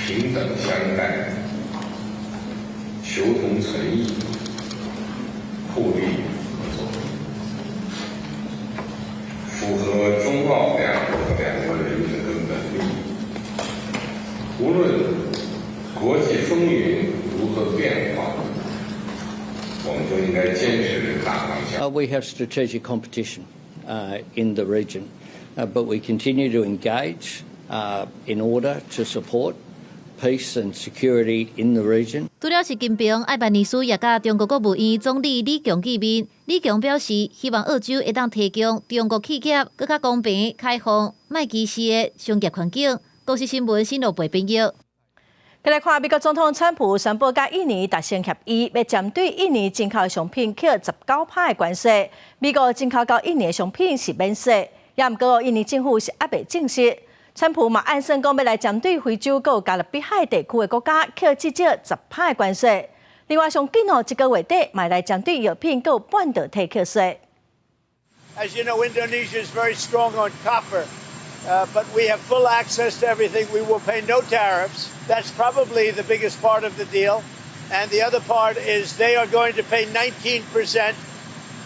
平等相待，求同存异。互利合作，符合中澳两国人民的根本利益。无论国际风云如何变化，我们都应该坚持大方向。We have strategic competition in the region, but we continue to engage in order to support peace and security in the region. 除了习近平，艾班尼斯也甲中国国务院总理李强见面。李强表示，希望澳洲会当提供中国企业更加公平、开放、卖歧视的商业环境。国际新闻新闻部编译。再来看美国总统川普宣布，甲印尼达成协议，要针对印尼进口的商品扣19%的关税。美国进口到印尼的商品是免税，也毋过印尼政府是还未证实。川普嘛暗算讲要来针对非洲和加勒比海地区的国家扣至少10%的关税。另外，上紧这个月底嘛来针对药品和半导体扣税。As you know, Indonesia is very strong on copper. But we have full access to everything. We will pay no tariffs. That's probably the biggest part of the deal. And the other part is they are going to pay 19%,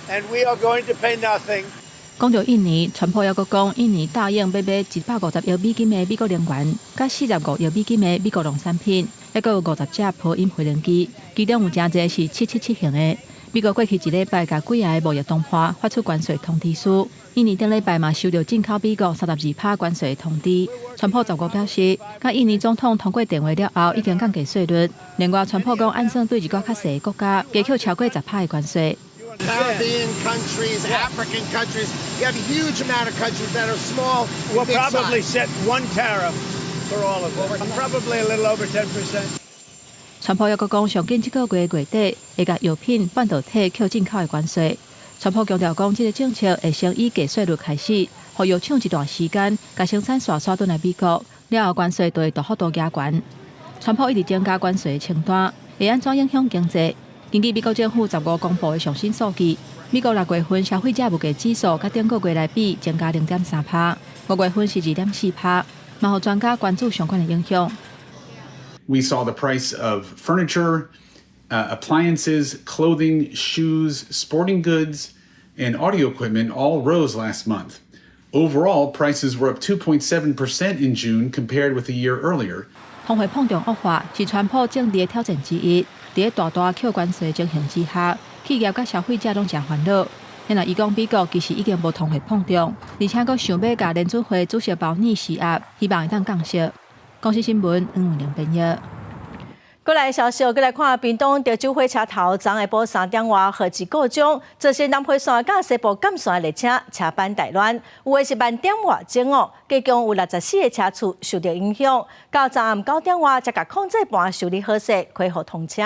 and we are going to pay nothing. 讲到印尼，川普还阁讲，印尼答应要买150亿美金的美国能源，甲45亿美金的美国农产品，还阁有50只波音飞行机，其中有真侪是777型的。美国过去一礼拜甲几个贸易同伴发出关税通知书，印尼顶礼拜嘛收到进口美国32%关税通知。川普10月表示，甲印尼总统通过电话了后，已经降低税率。另外，川普讲按算对一个较细的国家加扣超过10%的关税。Caribbean countries, African countries, you have a huge amount of countries that are small. We'll probably set one tariff for all of them, probably a little over 10%. 川普又讲，上紧这个月月底会甲药品、半导体扣进口的关税。川普强调讲，这个政策会先以低税率开始，互药厂一段时间甲生产线刷转来美国，了后关税就会大幅度加悬。川普一直增加关税的清单，会安怎影响经济？根据美国政府15公布的最新数据，美国6月份消费者物价指数甲顶个月来比增加0.3%，5月份是2.4%，嘛互专家关注相关的影响。We saw the price of furniture, appliances, clothing, shoes, sporting goods, and audio equipment all rose last month. Overall, prices were up 2.7% in June compared with a year earlier. 通货膨胀恶化是川普政治的挑战之一。在大扣关税情形之下，企业甲消费者拢真烦恼。因为伊讲美国其实已经无通货膨胀，而且佫想要甲联储会主席鲍尔施压，希望会当降息。公司新闻黄文玲编译。过来消息，过来看屏东潮州火车头，昨下晡3点外号志告终，这些南回线甲西部干线列车车班大乱，有的是慢点外钟哦，加共有64个车次受到影响。到昨暗9点外才甲控制盘修理好势，恢复通车。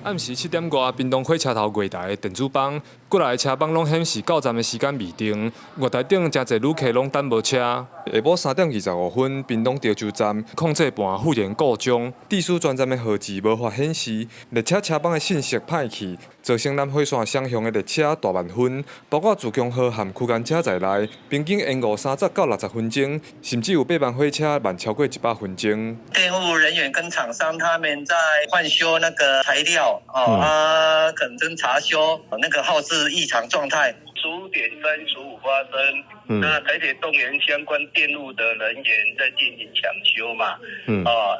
暗时7点外，屏东火车头月台的电子榜，过来的车帮拢显示到站的时间未定，月台顶真侪旅客拢等无车。下晡3点25分，屏东潮州站控制盘忽然故障，地书专站的号志无法显示，列车车帮的信息歹去，造成南回线双向的列车大慢分，包括自强号和区间车在内，平均延误30到60分钟，甚至有8班火车慢超过100分钟。电务人员跟厂商他们在换修那个材料。可能真查修那个号志异常状态，15点35发生。那台铁动员相关电路的人员在进行抢修嘛。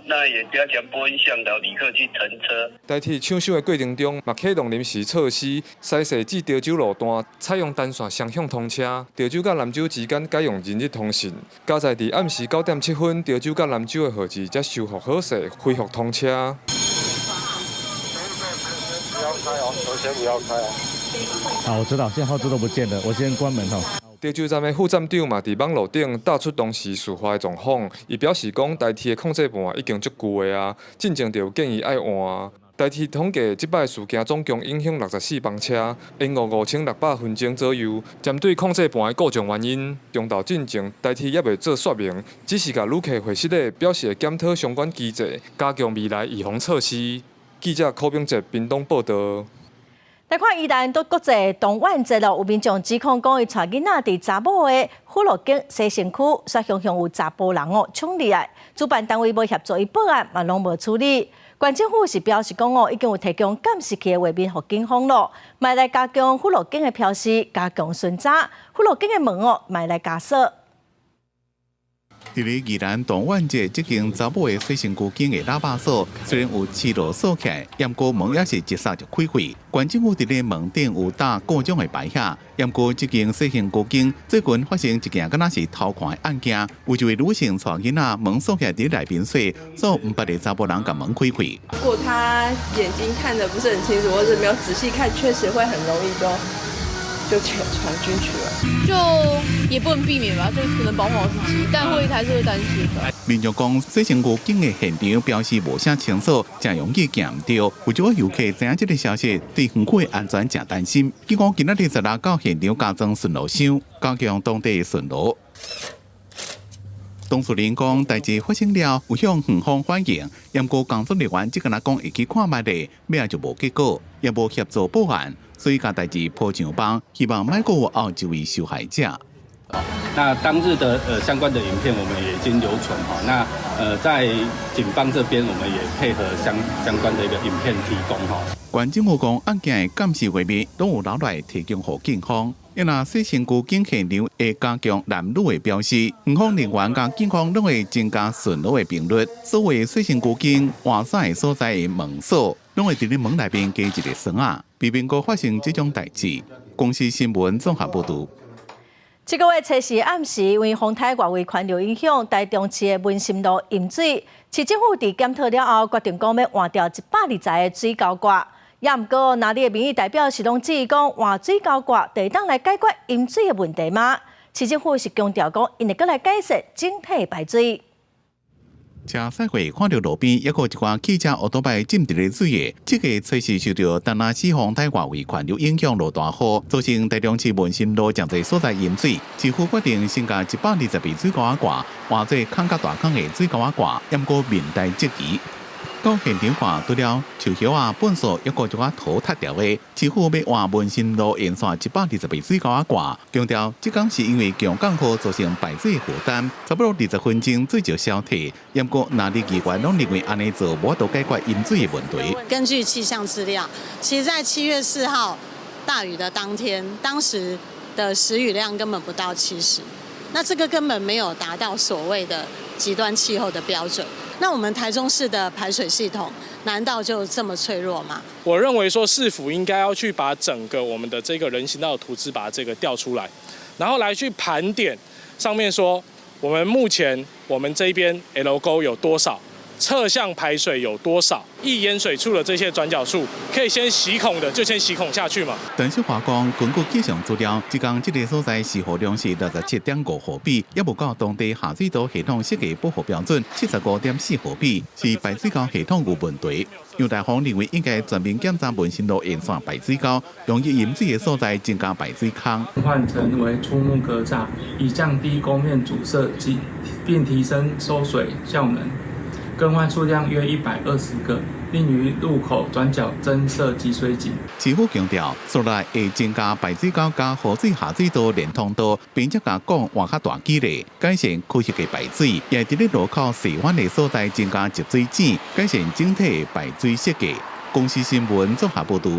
那也加强播音向导旅客去乘车。台铁抢修的过程中，嘛启动临时措施，西势至潮州路段采用单线双向通车，潮州甲南州之间改用人日通讯。加在伫暗时9点7分，潮州甲南州的号志才修复好势，恢复通车。先不要开哦。好，我知道，现在号志都不见了，我先关门哦。潮州站的副站长嘛，伫网络顶打出当时事发的状况，伊表示讲，台铁的控制盘已经足旧的啊，进前就建议爱换。台铁统计，即摆事件总共影响64班车，延误5600分钟左右。针对控制盘的故障原因，中道进前台铁也未做说明，只是甲旅客会室内表示检讨相关机制，加强未来预防措施。记者柯炳哲屏东报道。来看宜兰国际动玩节咯，有民众指控讲伊带囡仔伫查某的虎乐境西城区，却向有查甫人冲入来，主办单位无协助伊报案，嘛拢无处理。县政府是表示讲已经有提供监视器的画面给警方咯，嘛来加强虎乐境的标示，加强巡查，虎乐境的门嘛来加锁。伫咧宜兰动玩节即间查某的西城区境的喇叭锁，虽然有刺路锁起来，但过门也是一刹就开开。县政府伫咧门顶有打各种的牌遐，但过即间西城区境最近发生一件敢若是偷看的案件，有一位女性带囡仔门锁起来伫内面睡，所以唔捌的查甫人甲门开开。如果他眼睛看得不是很清楚，或者没有仔细看，确实会很容易就就传进去了，就也不能避免吧，就可能保护好自己，但还是会担心的。民众讲，水情古景的现场表示无啥清楚，真容易见唔到。为咗游客知影这个消息，对园区的安全真担心。警方今仔日16到现场加装巡逻箱，加强当地巡逻。当事人讲，代志发生了，有向园方反映，不过工作人员只跟他讲会去看卖的，尾就无结果，也无协助报案，所以把代志抛上网，希望莫过后一位受害者。那当日的相关的影片我们也已经留存哈。那在警方这边，我们也配合相关的一个影片提供哈。县政府讲，案件的监视画面都有留来提供给警方。因那水情古景现场会加强男女的标示，园方人员甲警方都会增加巡逻的频率。所谓水情古景换伞的所在的门锁，拢会伫咧门内边加一个绳啊，避免过发生这种代志。公司新闻综合报道。这个月初4暗时，因为风台外围环流影响，台中市的文心路淹水。市政府伫检讨了后，决定讲要换掉120个水沟挂。也毋过，哪里的民意代表是拢质疑讲换水沟挂，就会当来解决淹水的问题吗？市政府是强调讲，因会阁来改善整体排水。车驶过看到路边，还有一寡汽车、乌托邦浸伫咧水的，这个确实受到丹那市风台外围环流影响落大雨，造成台中市文心路真侪所在淹水。市府决定先加120笔水沟挂，换做坑较大坑的水沟挂，也毋过面带质疑。到现场看，除了树叶啊、粪扫，还有一寡土塌掉的。市府要换文心路沿线120笔水沟挂，强调这讲是因为强降雨造成排水负担，差不多20分钟水就消退。不过，哪里机关拢认为安尼做无法度解决淹水的问题。根据气象资料，其实在7月4号大雨的当天，当时的时雨量根本不到70，那这个根本没有达到所谓的极端气候的标准。那我们台中市的排水系统难道就这么脆弱吗？我认为说市府应该要去把整个我们的这个人行道的图纸把这个调出来，然后来去盘点上面说我们目前我们这边 L 沟有多少，侧向排水有多少，易淹水处的这些转角处可以先洗孔的就先洗孔下去嘛。陈秀华讲，根据气象资料，即讲这个所在施雨量是67.5毫米，也无到当地下水道系统设计保护标准75.4毫米，是排水沟系统有问题。杨大雄认为应该全面检查文心路沿线排水沟，容易淹水的所在增加排水坑，换成为粗木格栅，以降低沟面阻塞并提升收水效能。更换数量约120个，并于路口转角增设集水井。市府强调，所内会增加排水沟加河水下水道连通道，并且甲管换较大距离，改善区域的排水，也伫咧路口细弯的所在增加集水井，改善整体的排水设计。公司新闻综合报道。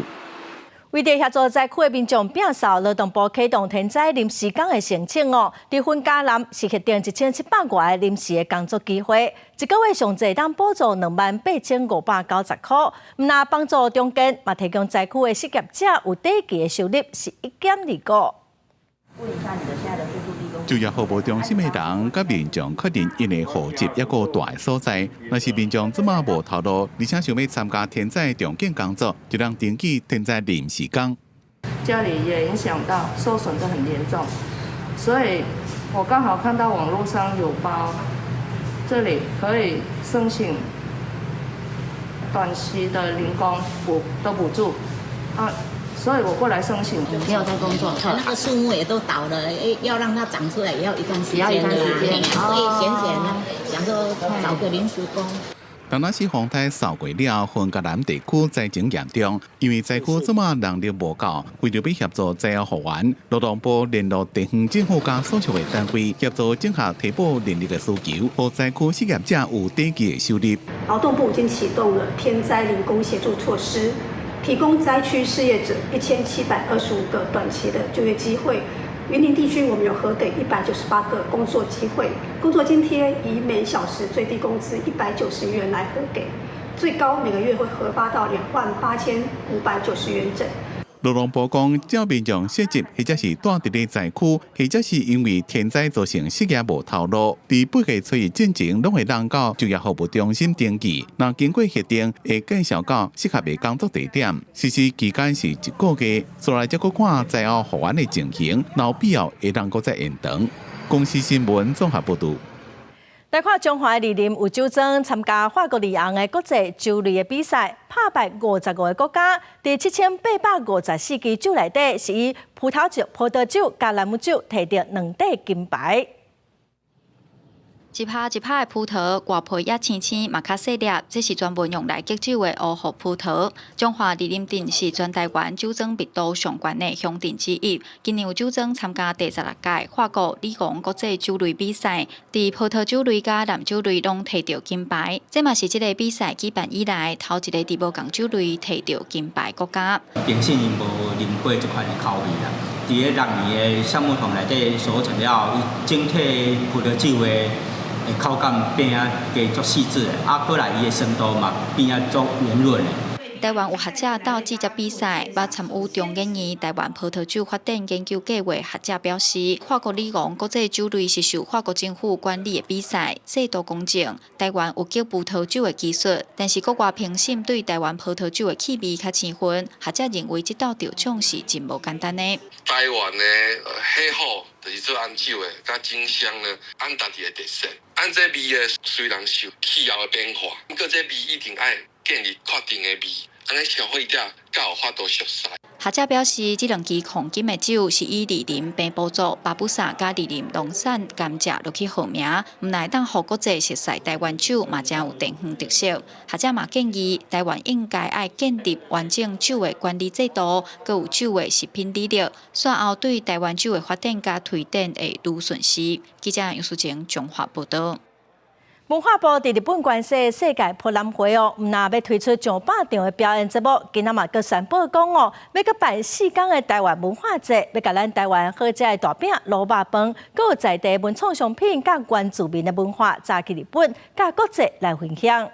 为着协助灾区的民众摒扫，劳动部启动天灾临时工的申请哦，伫分嘉南是确定1700外个临时的工作机会，一个月上侪当补助28590块。毋但帮助中间，嘛提供灾区的失业者有短期的收入是1.2个。就业服务中心的人甲民众确认因的户籍一个大的所在，若是民众即马无头路，而且想要参加天灾重建工作，就让登记天灾临时工。家里也影响到，受损得很严重，所以我刚好看到网络上有包，这里可以申请短期的零工补助啊。所以我过来申请，没有在工作，那个树木也都倒了，要让它长出来也要一段时间，所以闲呢，想说找个临时工。当那是风台扫过了，分嘉南地区灾情严重，因为灾区即马人力无够，为了要协助灾后复原，劳动部联络地方政府甲所属的单位，协助整合提补人力的需求，让灾区失业者有短期的收入。劳动部已经启动了天灾零工协助措施。提供灾区失业者1725个短期的就业机会。云林地区我们有核等198个工作机会，工作津贴以每小时最低工资190元来核给，最高每个月会核发到28590元整。劳动部讲，只要民众失职或者是住伫咧灾区，或者是因为天灾造成失业无头路，伫8月初之前，拢会让到就业服务中心登记。若经过核定，会介绍到适合的工作地点。实施期间是1个月，再来再看灾后复原的情形，若有必要会当再延长。公司新闻综合报道。来看中华梨林有酒庄参加法国里昂的国际酒类的比赛，打败55个国家。第7854支酒内底，是以葡萄酒加朗姆酒摕到2块金牌。一拍一拍的葡萄，外皮也青青，嘛较细粒，这是专门用来激酒的乌河葡萄。中华梨林镇是全台湾酒庄密度上悬的乡镇之一。今年有酒庄参加第16届法国里昂国际酒类比赛，伫葡萄酒类甲蓝酒类拢摕到金牌。这嘛是这个比赛举办以来头一个伫无共酒类摕到金牌国家。平时因无啉过这款的口味啦。伫个6年的项目堂内底所材料，整体葡萄酒的口感变啊加足细致的，过来伊的深度嘛变啊足圆润的。台湾有学者到记者比赛，捌参与中研院台湾葡萄酒发展研究计划学者表示，法国里昂国际酒类是受法国政府管理的比赛，制度公正。台湾有激葡萄酒的技术，但是国外评审对台湾葡萄酒的气味较青分。学者认为，这道得奖是真无简单的。台湾的气候就是做安酒的，甲酒香呢，按家己的特色。按这味的虽然受气候的变化，不过这味一定爱建立确定的味，安尼消费者才有法度熟悉。学者表示，这2支黄金的酒是以梨林平埔族巴布萨加梨林农产甘蔗落去号名，唔来当互国际熟悉台湾酒，嘛真有地方特色。学者嘛建议，台湾应该爱建立完整酒的管理制度，佮有酒的食品履历，随后对台湾酒的发展甲推展会愈顺势。记者杨淑晴综合报道。文化部伫日本关西世界博览会唔那要推出上百场的表演节目，今仔嘛佮宣布讲要佮办4天的台湾文化节，要甲咱台湾好食的大饼、卤肉饭，佮有在地文创商品甲原住民的文化，带去日本甲国际来分享。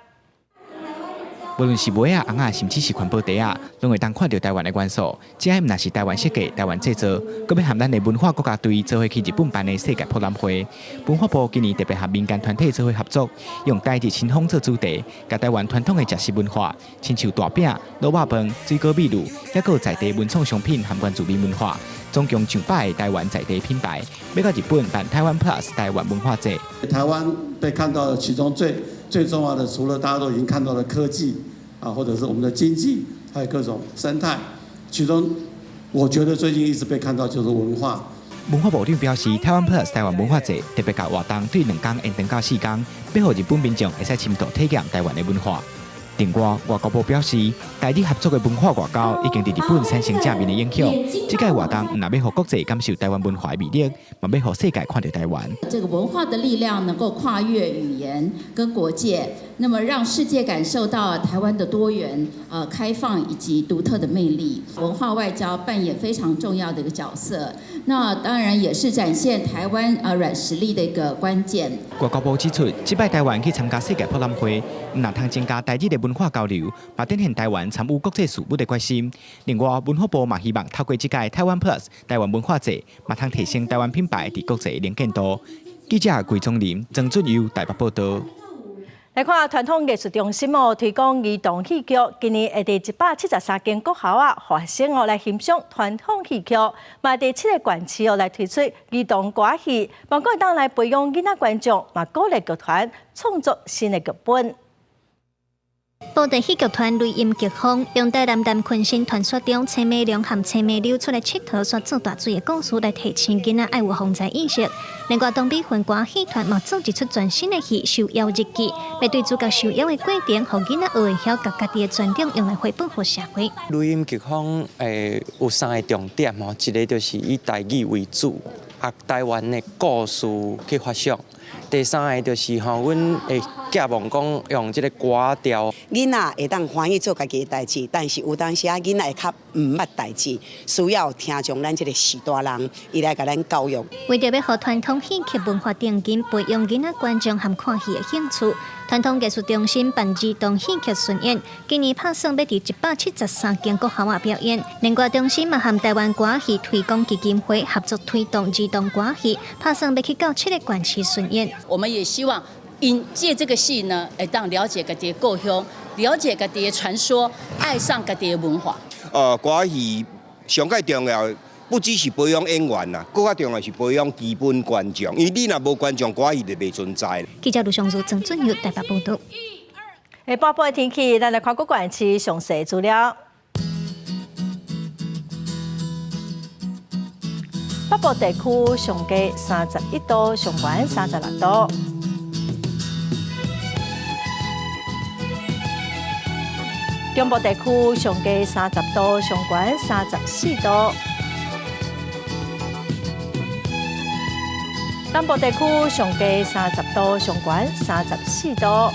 无论是梅啊、红啊，甚至是环保袋啊，拢会当看到台湾的元素。这毋那是台湾设计、台湾制造，佮要含咱的文化国家队做伙去日本办的世界博览会。文化部今年特别和民间团体做伙合作，用台日清风做主题，甲台湾传统的食食文化，亲像大饼、卤肉饭、水果米露，也佮在地文创商品含原住民文化，总共上百个台湾在地品牌，要到日本办台湾 Plus 台湾文化节。台湾被看到的其中最重要的，除了大家都已经看到的科技啊，或者是我们的经济，还有各种生态，其中我觉得最近一直被看到就是文化。文化部长表示，台湾 Plus 台湾文化节特别甲活动对2天延长到4天，要让日本民众会使深度体验台湾的文化。另外，外交部表示，台日合作的文化外交已经伫日本产生正面的影响。这届活动唔但要让国际感受台湾文化的魅力，嘛要让世界看到台湾。这个文化的力量能够跨越语言跟国界，那么让世界感受到台湾的多元、开放以及独特的魅力。文化外交扮演非常重要的一个角色。那当然也是展现台湾软实力的一个关键。外交部指出，这摆台湾去参加世界博览会，唔但通增加台日的文化交流，嘛展现台湾参与国际事务的决心。另外，文化部嘛希望透过这届台湾 Plus 台湾文化节，嘛通提升台湾品牌伫国际能见度。记者桂宗林、曾俊佑台北报道。来看传统艺术中心推广儿童戏剧，今年会伫173间国校发生来欣赏传统戏剧，嘛第7个馆区来推出儿童歌戏，包括当来培养囡仔观众，嘛鼓励剧团创作新的剧本。布袋戏剧团雷音剧坊，用在南淡昆新传说中青梅龙和青梅柳出来佚佗刷做大水的故事来提醒囡仔爱有防灾意识。另外，当地混歌戏团嘛组织出全新的戏《受邀日记》，要对主角受邀的过程，互囡仔学会晓甲家己的传统用来回报互社会。雷音剧坊有3个重点吼，一个就是以台语为主，台湾的故事去发想。第3个就是阮会寄望讲用这个歌调，囡仔会当欢喜做家己的代志，但是有当时囡仔会较唔捌代志，需要听从咱这个时大人，伊来甲咱教育。为着要互传统戏剧文化定根，培养囡仔观众和看戏的兴趣，传统艺术中心办儿童戏剧巡演，今年打算要伫173间国校表演。联歌中心嘛和台湾歌戏推广基金会合作推动儿童歌戏，打算要去到7个县市巡演。我们也希望借这个戏呢，让了解家己的故乡，了解家己的传说，爱上家己的文化。歌戏上界重要。不只是培养演员啦，更加重要是培养基本观众。因为你若无观众，歌戏就袂存在。记者卢尚如、郑俊佑台北报道。下播报的天气，咱来看各县市详细资料。北部地区上低31度，上悬36度。中部地区上低30度，上悬34度。南部地区上低30度，上悬34度。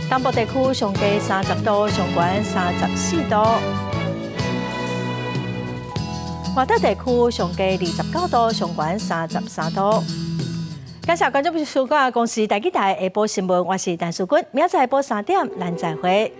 东部地区上低30度，上悬34度。华北地区上低29度，上悬33度。感谢观众收看公视台记台下播新闻，我是陈淑君，明仔下播3点，咱再会。